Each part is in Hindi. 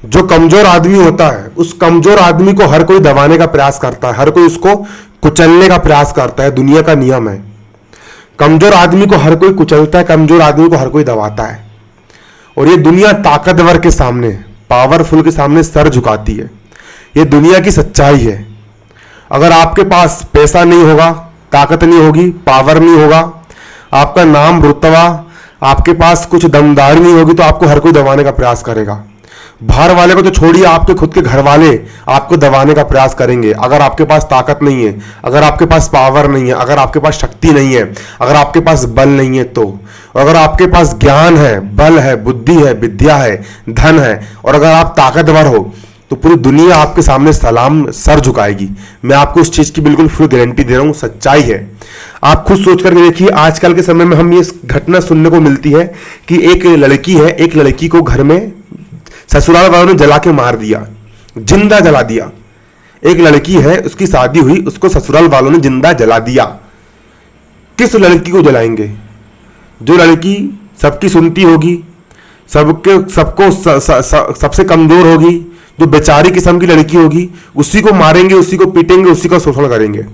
जो कमजोर आदमी होता है उस कमजोर आदमी को हर कोई दबाने का प्रयास करता है, हर कोई उसको कुचलने का प्रयास करता है। दुनिया का नियम है, कमजोर आदमी को हर कोई कुचलता है, कमजोर आदमी को हर कोई दबाता है। और ये दुनिया ताकतवर के सामने, पावरफुल के सामने सर झुकाती है। ये दुनिया की सच्चाई है। अगर आपके पास पैसा नहीं होगा, ताकत नहीं होगी, पावर नहीं होगा, आपका नाम रुतबा, आपके पास कुछ दमदारी नहीं होगी, तो आपको हर कोई दबाने का प्रयास करेगा। बाहर वाले को तो छोड़िए, आपके खुद के घर वाले आपको दबाने का प्रयास करेंगे। अगर आपके पास ताकत नहीं है, अगर आपके पास पावर नहीं है, अगर आपके पास शक्ति नहीं है, अगर आपके पास बल नहीं है, तो अगर आपके पास ज्ञान है, बल है, बुद्धि है, विद्या है, धन है, और अगर आप ताकतवर हो, तो पूरी दुनिया आपके सामने सलाम सर झुकाएगी। मैं आपको इस चीज की बिल्कुल फुल गारंटी दे रहा हूं, सच्चाई है। आप खुद सोच करके देखिए, आजकल के समय में हम ये घटना सुनने को मिलती है कि एक लड़की है, एक लड़की को घर में ससुराल वालों ने जला के मार दिया, जिंदा जला दिया। एक लड़की है, उसकी शादी हुई, उसको ससुराल वालों ने जिंदा जला दिया। किस लड़की को जलाएंगे? जो लड़की सबकी सुनती होगी, सबको सबसे कमजोर होगी, जो बेचारी किस्म की लड़की होगी, उसी को मारेंगे, उसी को पीटेंगे, उसी का शोषण करेंगे।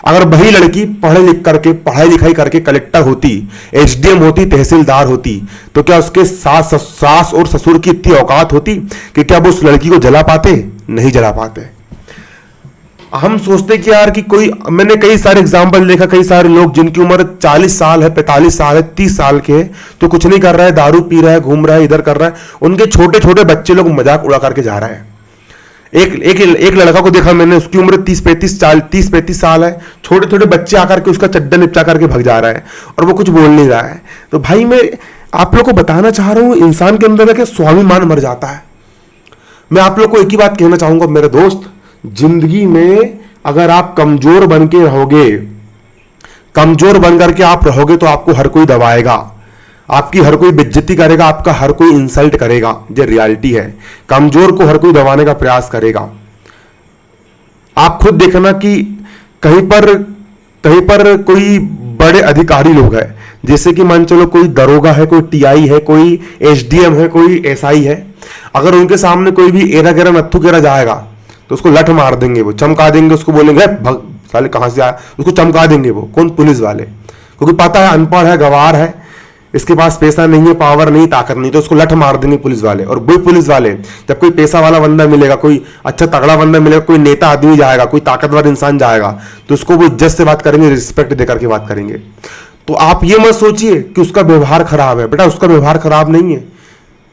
अगर वही लड़की पढ़ाई लिखाई करके कलेक्टर होती, एसडीएम होती, तहसीलदार होती, तो क्या उसके सास और ससुर की इतनी औकात होती कि क्या वो उस लड़की को जला पाते? नहीं जला पाते। हम सोचते कि यार कि कोई, मैंने कई सारे एग्जाम्पल देखा, कई सारे लोग जिनकी उम्र 40 साल है, 45 साल है, 30 साल के है, तो कुछ नहीं कर रहा है, दारू पी रहा है, घूम रहा है, इधर कर रहा है। उनके छोटे छोटे बच्चे लोग मजाक उड़ा करके जा रहा है। एक लड़का को देखा मैंने, उसकी उम्र 30-35 साल है, छोटे छोटे बच्चे आकर के उसका चड्डा निपटा करके भाग जा रहा है, और वो कुछ बोल नहीं रहा है। तो भाई मैं आप लोग को बताना चाह रहा हूं, इंसान के अंदर के स्वाभिमान मर जाता है। मैं आप लोग को एक ही बात कहना चाहूंगा मेरे दोस्त, जिंदगी में अगर आप कमजोर बन के रहोगे, कमजोर बन करके आप रहोगे, तो आपको हर कोई दबाएगा, आपकी हर कोई बेइज्जती करेगा, आपका हर कोई इंसल्ट करेगा। ये रियलिटी है। कमजोर को हर कोई दबाने का प्रयास करेगा। आप खुद देखना कि कहीं पर कोई बड़े अधिकारी लोग हैं, जैसे कि मान चलो कोई दरोगा है, कोई टीआई है, कोई एसडीएम है, कोई एसआई है। अगर उनके सामने कोई भी एरा गेरा नत्थु गेरा जाएगा तो उसको लठ मार देंगे, वो चमका देंगे, उसको बोलेंगे भग साले कहां से आया, उसको चमका देंगे। वो कौन? पुलिस वाले। क्योंकि पता है अनपढ़ है, गवार है, इसके पास पैसा नहीं है, पावर नहीं, ताकत नहीं, तो उसको लठ मार देंगे पुलिस वाले। और वही पुलिस वाले जब कोई पैसा वाला बंदा मिलेगा, कोई अच्छा तगड़ा बंदा मिलेगा, कोई नेता आदमी जाएगा, कोई ताकतवर इंसान जाएगा, तो उसको वो इज्जत से बात करेंगे, रिस्पेक्ट देकर के बात करेंगे। तो आप ये मत सोचिए कि उसका व्यवहार खराब है। बेटा उसका व्यवहार खराब नहीं है,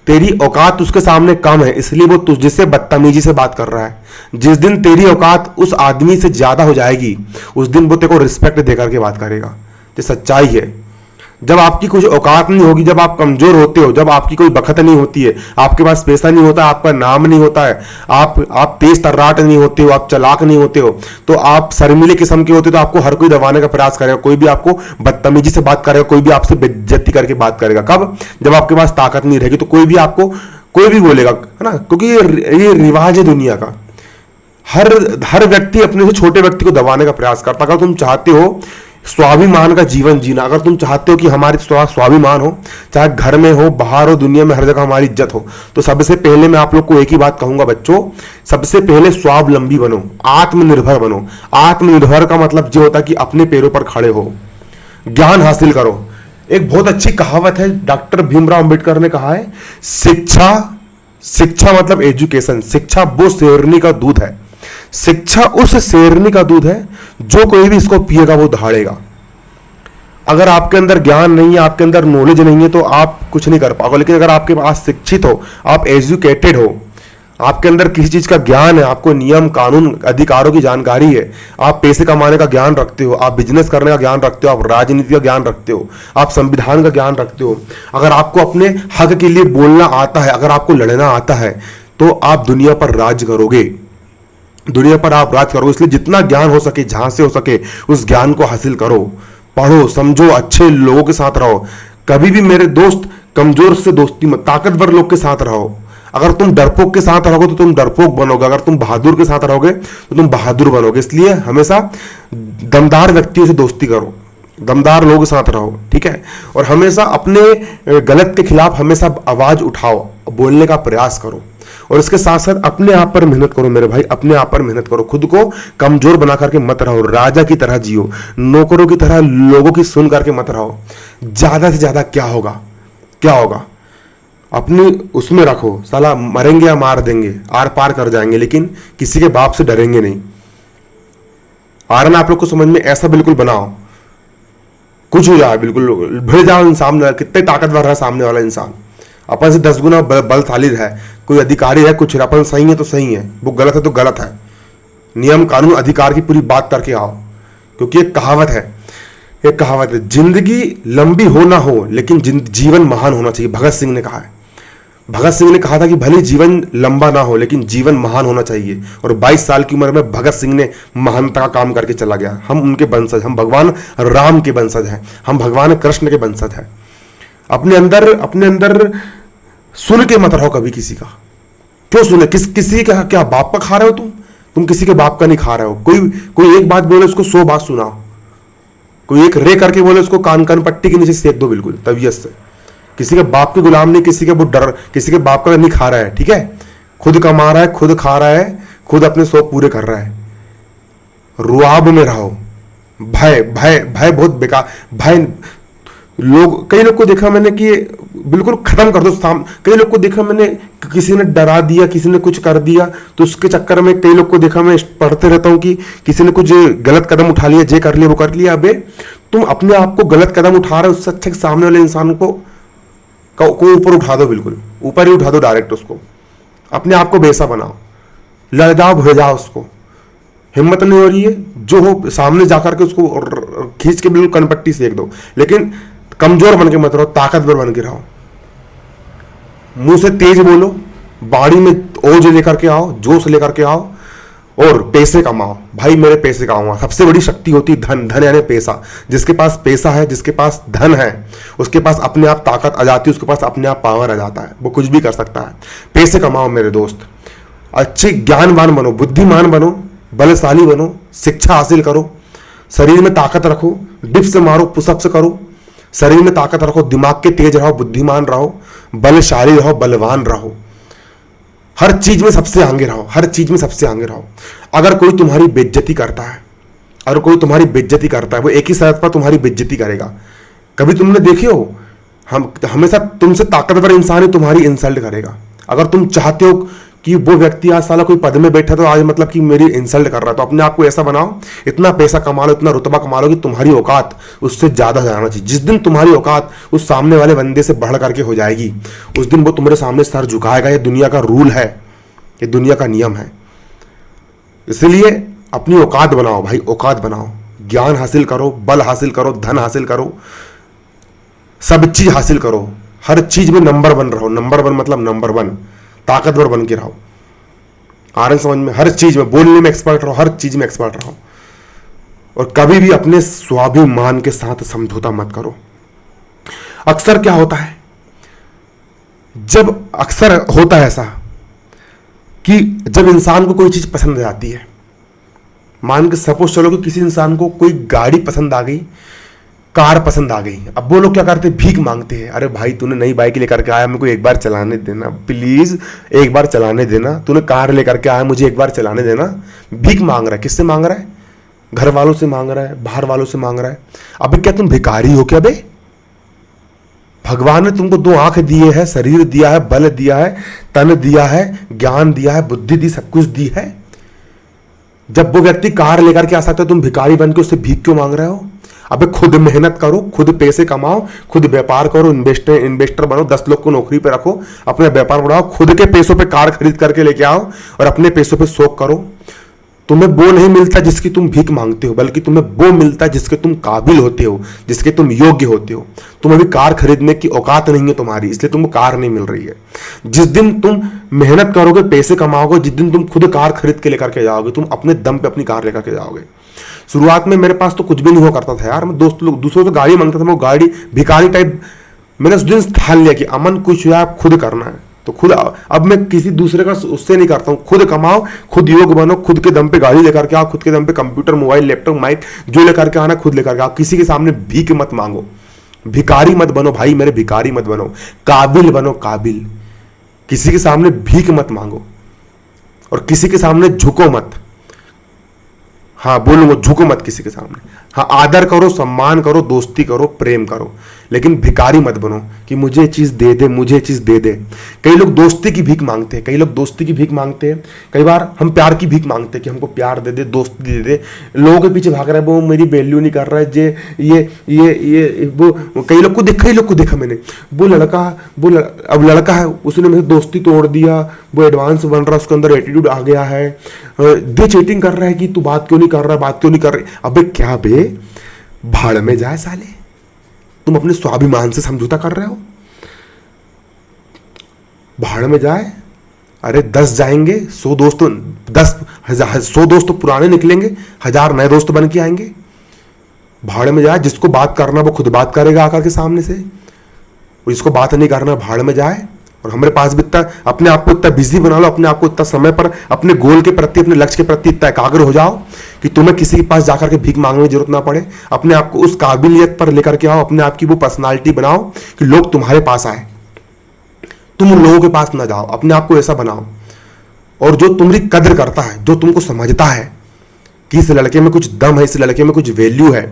तेरी औकात उसके सामने कम है, इसलिए वो तुझसे बदतमीजी से बात कर रहा है। जिस दिन तेरी औकात उस आदमी से ज्यादा हो जाएगी, उस दिन वो तेरे को रिस्पेक्ट देकर के बात करेगा। ये सच्चाई है। जब आपकी कुछ औकात नहीं होगी, जब आप कमजोर होते हो, जब आपकी कोई बखत नहीं होती है, आपके पास पैसा नहीं होता, आपका नाम नहीं होता है, आप तेज तर्राट नहीं होते हो, आप चालाक नहीं होते हो, तो आप शर्मीले किस्म के होते हो, तो आपको हर कोई दबाने का प्रयास करेगा, कोई भी आपको बदतमीजी से बात करेगा, कोई भी आपसे बेइज्जती करके बात करेगा। कब? जब आपके पास ताकत नहीं रहेगी, तो कोई भी बोलेगा, है ना। क्योंकि ये रिवाज है दुनिया का। हर व्यक्ति अपने से छोटे व्यक्ति को दबाने का प्रयास करता। अगर तुम चाहते हो स्वाभिमान का जीवन जीना, अगर तुम चाहते हो कि हमारी स्वाभिमान हो, चाहे घर में हो, बाहर हो, दुनिया में हर जगह हमारी इज्जत हो, तो सबसे पहले मैं आप लोग को एक ही बात कहूंगा बच्चों, सबसे पहले स्वावलंबी बनो, आत्मनिर्भर बनो। आत्मनिर्भर का मतलब ये होता है कि अपने पैरों पर खड़े हो, ज्ञान हासिल करो। एक बहुत अच्छी कहावत है, डॉक्टर भीमराव अंबेडकर ने कहा है, शिक्षा मतलब एजुकेशन, शिक्षा वो शेरनी का दूध है, शिक्षा उस शेरनी का दूध है जो कोई भी इसको पिएगा वो दहाड़ेगा। अगर आपके अंदर ज्ञान नहीं है, आपके अंदर नॉलेज नहीं है, तो आप कुछ नहीं कर पाओगे। लेकिन अगर आपके पास शिक्षित हो, आप एजुकेटेड हो, आपके अंदर किसी चीज का ज्ञान है, आपको नियम कानून अधिकारों की जानकारी है, आप पैसे कमाने का ज्ञान रखते हो, आप बिजनेस करने का ज्ञान रखते हो, आप राजनीति का ज्ञान रखते हो, आप संविधान का ज्ञान रखते हो, अगर आपको अपने हक के लिए बोलना आता है, अगर आपको लड़ना आता है, तो आप दुनिया पर राज करोगे, दुनिया पर आप राज करोगे। इसलिए जितना ज्ञान हो सके, जहां से हो सके, उस ज्ञान को हासिल करो, पढ़ो, समझो, अच्छे लोगों के साथ रहो। कभी भी मेरे दोस्त कमजोर से दोस्ती मत, ताकतवर लोग के साथ रहो। अगर तुम डरपोक के साथ रहोगे तो तुम डरपोक बनोगे, अगर तुम बहादुर के साथ रहोगे तो तुम बहादुर बनोगे। इसलिए हमेशा दमदार व्यक्तियों से दोस्ती करो, दमदार लोगों के साथ रहो, ठीक है। और हमेशा अपने गलत के खिलाफ हमेशा आवाज उठाओ, बोलने का प्रयास करो। और इसके साथ साथ अपने आप पर मेहनत करो मेरे भाई, अपने आप पर मेहनत करो, खुद को कमजोर बना करके मत रहो, राजा की तरह जियो, नौकरों की तरह लोगों की सुन करके मत रहो। ज्यादा से ज्यादा क्या होगा, क्या होगा, अपनी उसमें रखो, साला मरेंगे या मार देंगे, आर पार कर जाएंगे, लेकिन किसी के बाप से डरेंगे नहीं। आ रहा ना आप लोग को समझ में? ऐसा बिल्कुल बनाओ, कुछ हो जाए बिल्कुल भिड़ जाओ इंसान, कितने ताकतवर है सामने वाला इंसान, अपन से 10 गुना बलशाली है, कोई अधिकारी है कुछ, अपन सही है तो सही है, वो गलत है तो गलत है, नियम कानून अधिकार की पूरी बात करके आओ। क्योंकि एक कहावत है, एक कहावत है, जिंदगी लंबी हो ना हो लेकिन जीवन महान होना चाहिए। भगत सिंह ने कहा है, भगत सिंह ने कहा था कि भले जीवन लंबा ना हो लेकिन जीवन महान होना चाहिए। और 22 साल की उम्र में भगत सिंह ने महानता का काम करके चला गया। हम उनके वंशज, हम भगवान राम के वंशज हैं, हम भगवान कृष्ण के वंशज हैं। अपने अंदर सुन के मत रहो कभी किसी का। क्यों सुने? किसी का क्या बाप का खा रहे हो तुम किसी के बाप का नहीं खा रहे हो। कोई एक बात बोले उसको 100 बात सुनाओ, कोई एक रे करके बोले उसको कान पट्टी के नीचे सेक दो बिल्कुल तबीयत से। किसी के बाप के गुलाम नहीं, किसी के बाप का नहीं खा रहा है, ठीक है, खुद कमा रहा है, खुद खा रहा है, खुद अपने शौक पूरे कर रहा है। रुआब में रहो, भय भय भय बहुत बेकार भय। कई लोग को देखा मैंने कि बिल्कुल खत्म कर दो कई लोग को देखा मैंने, किसी ने डरा दिया, किसी ने कुछ कर दिया, तो उसके चक्कर में कई लोग को देखा, मैं पढ़ते रहता हूं कि किसी ने कुछ गलत कदम उठा लिया, जे कर लिया वो कर लिया। अबे तुम अपने आप को गलत कदम उठा रहे हो, उससे अच्छा सामने वाले इंसान को ऊपर उठा दो, बिल्कुल ऊपर ही उठा दो डायरेक्ट उसको, अपने आप को बेसा बनाओ, लड़ जाओ, भिड़ जाओ, उसको हिम्मत नहीं हो रही है जो हो सामने जाकर के उसको खींच के बिल्कुल कनपट्टी सेक दो। लेकिन कमजोर बन के मत रहो, ताकतवर बन के रहो, मुंह से तेज बोलो, बाड़ी में ओज लेकर के आओ, जोश लेकर के आओ, और पैसे कमाओ। भाई मेरे पैसे कमाओ, सबसे बड़ी शक्ति होती है धन, धन यानी पैसा। जिसके पास पैसा है, जिसके पास धन है, उसके पास अपने आप ताकत आ जाती है, उसके पास अपने आप पावर आ जाता है, वो कुछ भी कर सकता है। पैसे कमाओ मेरे दोस्त, अच्छे ज्ञानवान बनो, बुद्धिमान बनो, बलशाली बनो, शिक्षा हासिल करो, शरीर में ताकत रखो, डिप्स मारो, पुशअप्स करो, शरीर में ताकत रखो, दिमाग के तेज रहो, बुद्धिमान रहो, बलशाली रहो, बलवान रहो, हर चीज में सबसे आगे रहो, हर चीज में सबसे आगे रहो। अगर कोई तुम्हारी बेइज्जती करता है, अगर कोई तुम्हारी बेइज्जती करता है, वो एक ही शर्त पर तुम्हारी बेइज्जती करेगा। कभी तुमने देखे हो, हम हमेशा तुमसे ताकतवर इंसान ही तुम्हारी इंसल्ट करेगा। अगर तुम चाहते हो कि वो व्यक्ति आज साला कोई पद में बैठा तो आज मतलब कि मेरी इंसल्ट कर रहा है, तो अपने आप को ऐसा बनाओ, इतना पैसा कमा लो, इतना रुतबा कमा लो कि तुम्हारी औकात उससे ज्यादा जाना चाहिए। जिस दिन तुम्हारी औकात उस सामने वाले बंदे से बढ़ करके हो जाएगी, उस दिन वो तुम्हारे सामने सर झुकाएगा। ये दुनिया का रूल है, ये दुनिया का नियम है। इसलिए अपनी औकात बनाओ भाई, औकात बनाओ, ज्ञान हासिल करो, बल हासिल करो, धन हासिल करो, सब चीज हासिल करो, हर चीज में नंबर 1 रहो। नंबर 1 मतलब नंबर 1, ताकतवर बन के रहो। आरन समझ में? हर चीज में, बोलने में एक्सपर्ट रहो, हर चीज में एक्सपर्ट रहो, और कभी भी अपने स्वाभिमान के साथ समझौता मत करो। अक्सर क्या होता है, अक्सर होता है ऐसा कि जब इंसान को कोई चीज पसंद आ जाती है, मान के सपोज चलो कि किसी इंसान को कोई गाड़ी पसंद आ गई, कार पसंद आ गई, अब वो लोग क्या करते हैं, भीख मांगते हैं। अरे भाई तूने नई बाइक लेकर के आया, मेरे को एक बार चलाने देना प्लीज, एक बार चलाने देना। तूने कार लेकर के आया, मुझे एक बार चलाने देना। भीख मांग रहा है, किससे मांग रहा है? घर वालों से मांग रहा है, बाहर वालों से मांग रहा है। अबे क्या तुम भिखारी हो क्या बे? भगवान ने तुमको 2 आंख दिए है, शरीर दिया है, बल दिया है, तन दिया है, ज्ञान दिया है, बुद्धि दी, सब कुछ दी है। जब वो व्यक्ति कार लेकर के आ सकता है, तुम भिखारी बन के उससे भीख क्यों मांग रहे हो? अबे खुद मेहनत करो, खुद पैसे कमाओ, खुद व्यापार करो, इन्वेस्टर बनो, 10 लोग को नौकरी पे रखो, अपना व्यापार बढ़ाओ, खुद के पैसों पे कार खरीद करके लेके आओ और अपने पैसों पे शौक करो। तुम्हें वो नहीं मिलता जिसकी तुम भीख मांगते हो, बल्कि तुम्हें वो मिलता है जिसके तुम काबिल होते हो, जिसके तुम योग्य होते हो। तुम्हें भी कार खरीदने की औकात नहीं है तुम्हारी, इसलिए तुमको कार नहीं मिल रही है। जिस दिन तुम मेहनत करोगे, पैसे कमाओगे, जिस दिन तुम खुद कार खरीद के लेकर के जाओगे, तुम अपने दम पे अपनी कार लेकर के जाओगे। शुरुआत में मेरे पास तो कुछ भी नहीं हुआ करता था यार, मैं दूसरों से गाड़ी मांगता था, मैं गाड़ी भिखारी टाइप। मैंने उस दिन ठान लिया कि अमन कुछ हुआ आप खुद करना है, तो खुद। अब मैं किसी दूसरे का उससे नहीं करता हूँ, खुद कमाओ, खुद योग बनो, खुद के दम पे गाड़ी लेकर के आओ, खुद के दम पे कंप्यूटर, मोबाइल, लैपटॉप, माइक जो लेकर के आना खुद लेकर के आओ। किसी के सामने भीख मत मांगो, भिखारी मत बनो भाई मेरे, भिखारी मत बनो, काबिल बनो, काबिल। किसी के सामने भीख मत मांगो और किसी के सामने झुको मत। हाँ बोलूंगा, झुको मत किसी के सामने। हाँ आदर करो, सम्मान करो, दोस्ती करो, प्रेम करो, लेकिन भिखारी मत बनो कि मुझे चीज दे दे, मुझे चीज दे दे। कई लोग दोस्ती की भीख मांगते हैं, कई लोग दोस्ती की भीख मांगते हैं, कई बार हम प्यार की भीख मांगते हैं कि हमको प्यार दे दे, दोस्ती दे दे। लोगों के पीछे भाग रहा है, वो मेरी वैल्यू नहीं कर रहा है, ये वो। कई लोग को देखा मैंने, अब लड़का है, उसने मेरी दोस्ती तोड़ दिया, वो एडवांस बन रहा है, उसके अंदर एटीट्यूड आ गया है, दे चीटिंग कर रहा है कि तू बात क्यों नहीं कर रहा, बात क्यों नहीं कर रही। अबे क्या बे, भाड़ में जाए साले, तुम अपने स्वाभिमान से समझौता कर रहे हो, भाड़ में जाए। अरे 10 जाएंगे, 100 दोस्त, 100 दोस्त तो पुराने निकलेंगे, 1000 नए दोस्त बन के आएंगे। भाड़ में जाए, जिसको बात करना वो खुद बात करेगा आकर के सामने से, और जिसको बात नहीं करना भाड़ में जाए। और हमारे पास भी इतना, अपने आप को इतना बिजी बना लो, अपने आप को इतना समय पर अपने गोल के प्रति, अपने लक्ष्य के प्रति इतना एकाग्र हो जाओ कि तुम्हें किसी के पास जाकर के भीख मांगने की जरूरत ना पड़े। अपने आप को उस काबिलियत पर लेकर के आओ, अपने आप की वो पर्सनालिटी बनाओ कि लोग तुम्हारे पास आए, तुम उन लोगों के पास ना जाओ। अपने आप को ऐसा बनाओ, और जो तुम्हारी कदर करता है, जो तुमको समझता है कि इस लड़के में कुछ दम है, इस लड़के में कुछ वैल्यू है,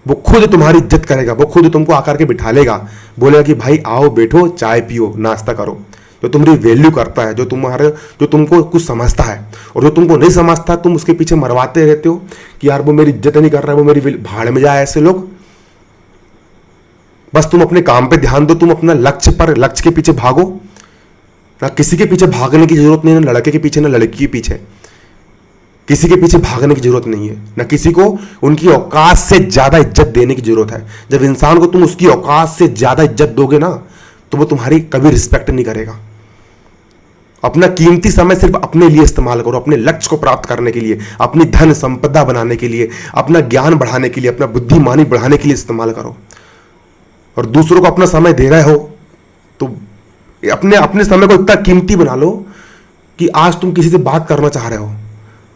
वो खुद तुम्हारी इज्जत करेगा, वो खुद तुमको आकर के बिठा लेगा, बोलेगा कि भाई आओ बैठो, चाय पियो, नाश्ता करो। जो तुम्हारी वैल्यू करता है, जो तुमको कुछ समझता है, और जो तुमको नहीं समझता तुम उसके पीछे मरवाते रहते हो कि यार वो मेरी इज्जत नहीं कर रहा है, वो मेरी भाड़ में जाए। ऐसे लोग, बस तुम अपने काम पे ध्यान दो, तुम अपना लक्ष्य के पीछे भागो। ना किसी के पीछे भागने की जरूरत नहीं है, ना लड़के के पीछे, ना लड़की के पीछे, किसी के पीछे भागने की जरूरत नहीं है। ना किसी को उनकी औकात से ज्यादा इज्जत देने की जरूरत है। जब इंसान को तुम उसकी औकात से ज्यादा इज्जत दोगे ना, तो वो तुम्हारी कभी रिस्पेक्ट नहीं करेगा। अपना कीमती समय सिर्फ अपने लिए इस्तेमाल करो, अपने लक्ष्य को प्राप्त करने के लिए, अपनी धन संपदा बनाने के लिए, अपना ज्ञान बढ़ाने के लिए, अपना बुद्धिमानी बढ़ाने के लिए इस्तेमाल करो। और दूसरों को अपना समय दे रहे हो तो अपने समय को इतना कीमती बना लो कि आज तुम किसी से बात करना चाह रहे हो,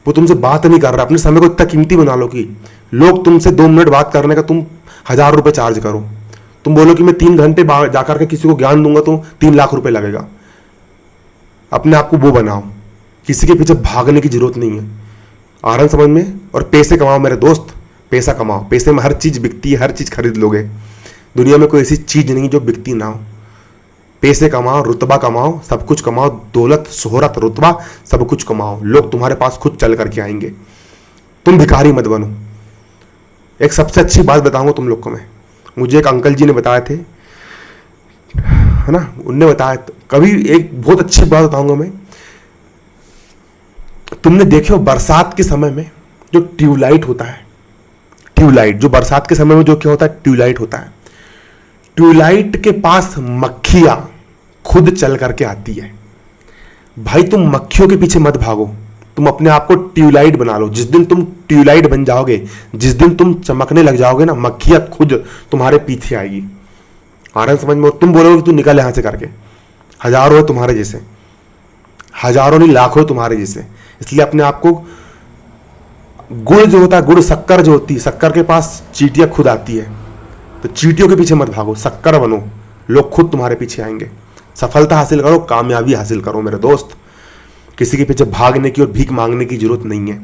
वो तुमसे बात नहीं कर रहा, अपने समय को इतना कीमती बना लो कि लोग तुमसे 2 मिनट बात करने का तुम 1000 रुपए चार्ज करो। तुम बोलो कि मैं 3 घंटे जाकर के किसी को ज्ञान दूंगा तो 3 लाख रुपए लगेगा। अपने आप को वो बनाओ, किसी के पीछे भागने की जरूरत नहीं है। आराम समझ में। और पैसे कमाओ मेरे दोस्त, पैसा कमाओ। पैसे में हर चीज बिकती है, हर चीज खरीद लोगे। दुनिया में कोई ऐसी चीज नहीं जो बिकती ना हो। पैसे कमाओ, रुतबा कमाओ, सब कुछ कमाओ, दौलत, शोहरत, रुतबा, सब कुछ कमाओ। लोग तुम्हारे पास खुद चल करके आएंगे। तुम भिखारी मत बनो। एक सबसे अच्छी बात बताऊंगा तुम लोग को मैं, मुझे एक अंकल जी ने बताए थे, है ना, उनने बताया, कभी एक बहुत अच्छी बात बताऊंगा मैं। तुमने देखे हो बरसात के समय में जो ट्यूबलाइट होता है, ट्यूबलाइट जो बरसात के समय में जो क्या होता है, ट्यूबलाइट होता है। ट्यूबलाइट के पास मक्खियां खुद चल करके आती है। भाई तुम मक्खियों के पीछे मत भागो, तुम अपने आप को ट्यूबलाइट बना लो। जिस दिन तुम ट्यूबलाइट बन जाओगे, जिस दिन तुम चमकने लग जाओगे ना, मक्खियां खुद तुम्हारे पीछे आएगी। आनंद समझ में। तुम बोलोगे कि तू निकल यहां से करके, हजारों है तुम्हारे जैसे, हजारों नहीं लाखों तुम्हारे जैसे। इसलिए अपने आप को, गुड़ जो होता है, गुड़ शक्कर जो होती है, शक्कर के पास चींटियां खुद आती है, तो चींटियों के पीछे मत भागो, शक्कर बनो, लोग खुद तुम्हारे पीछे आएंगे। सफलता हासिल करो, कामयाबी हासिल करो मेरे दोस्त। किसी के पीछे भागने की और भीख मांगने की जरूरत नहीं है,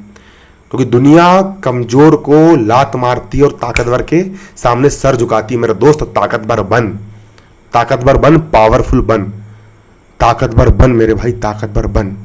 क्योंकि दुनिया कमजोर को लात मारती है और ताकतवर के सामने सर झुकाती है। मेरा दोस्त ताकतवर बन, ताकतवर बन, पावरफुल बन, ताकतवर बन मेरे भाई, ताकतवर बन।